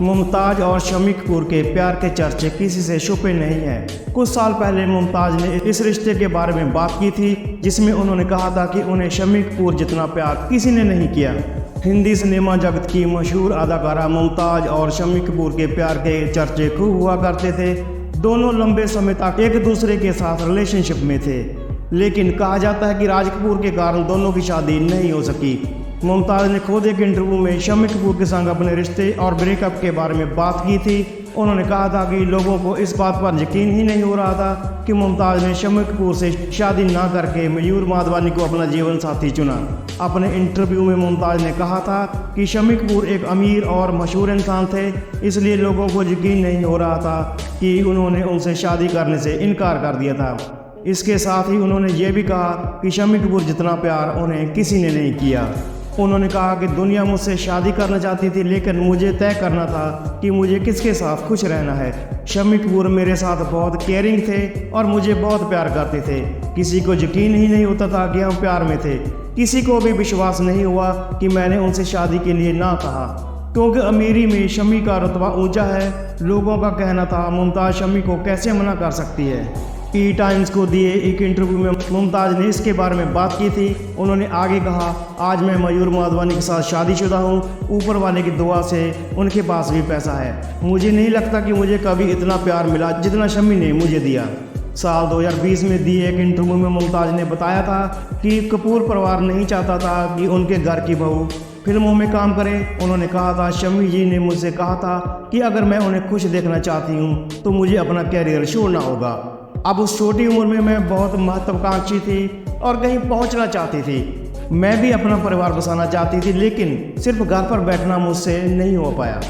मुमताज़ और शम्मी कपूर के प्यार के चर्चे किसी से छुपे नहीं हैं। कुछ साल पहले मुमताज़ ने इस रिश्ते के बारे में बात की थी, जिसमें उन्होंने कहा था कि उन्हें शम्मी कपूर जितना प्यार किसी ने नहीं किया। हिंदी सिनेमा जगत की मशहूर अदाकारा मुमताज़ और शम्मी कपूर के प्यार के चर्चे खूब हुआ करते थे। दोनों लंबे समय तक एक दूसरे के साथ रिलेशनशिप में थे, लेकिन कहा जाता है कि राज कपूर के कारण दोनों की शादी नहीं हो सकी। मुमताज़ ने खुद एक इंटरव्यू में शम्मी कपूर के संग अपने रिश्ते और ब्रेकअप के बारे में बात की थी। उन्होंने कहा था कि लोगों को इस बात पर यकीन ही नहीं हो रहा था कि मुमताज़ ने शम्मी कपूर से शादी ना करके मयूर माधवानी को अपना जीवन साथी चुना। अपने इंटरव्यू में मुमताज़ ने कहा था कि शम्मी कपूर एक अमीर और मशहूर इंसान थे, इसलिए लोगों को यकीन नहीं हो रहा था कि उन्होंने उनसे शादी करने से इनकार कर दिया था। इसके साथ ही उन्होंने ये भी कहा कि शम्मी कपूर जितना प्यार उन्हें किसी ने नहीं किया। उन्होंने कहा कि दुनिया मुझसे शादी करना चाहती थी, लेकिन मुझे तय करना था कि मुझे किसके साथ खुश रहना है। शम्मी कपूर मेरे साथ बहुत केयरिंग थे और मुझे बहुत प्यार करते थे। किसी को यकीन ही नहीं होता था कि हम प्यार में थे। किसी को भी विश्वास नहीं हुआ कि मैंने उनसे शादी के लिए ना कहा, क्योंकि अमीरी में शम्मी का रुतबा ऊंचा है। लोगों का कहना था मुमताज़ शम्मी को कैसे मना कर सकती है। ई टाइम्स को दिए एक इंटरव्यू में मुमताज़ ने इसके बारे में बात की थी। उन्होंने आगे कहा, आज मैं मयूर माधवानी के साथ शादीशुदा हूँ। ऊपर वाले की दुआ से उनके पास भी पैसा है। मुझे नहीं लगता कि मुझे कभी इतना प्यार मिला जितना शम्मी ने मुझे दिया। साल 2020 में दिए एक इंटरव्यू में मुमताज़ ने बताया था कि कपूर परिवार नहीं चाहता था कि उनके घर की बहू फिल्मों में काम करे। उन्होंने कहा था, शम्मी जी ने मुझसे कहा था कि अगर मैं उन्हें खुश देखना चाहती हूँ तो मुझे अपना कैरियर छोड़ना होगा। अब उस छोटी उम्र में मैं बहुत महत्वाकांक्षी थी और कहीं पहुंचना चाहती थी। मैं भी अपना परिवार बसाना चाहती थी, लेकिन सिर्फ घर पर बैठना मुझसे नहीं हो पाया।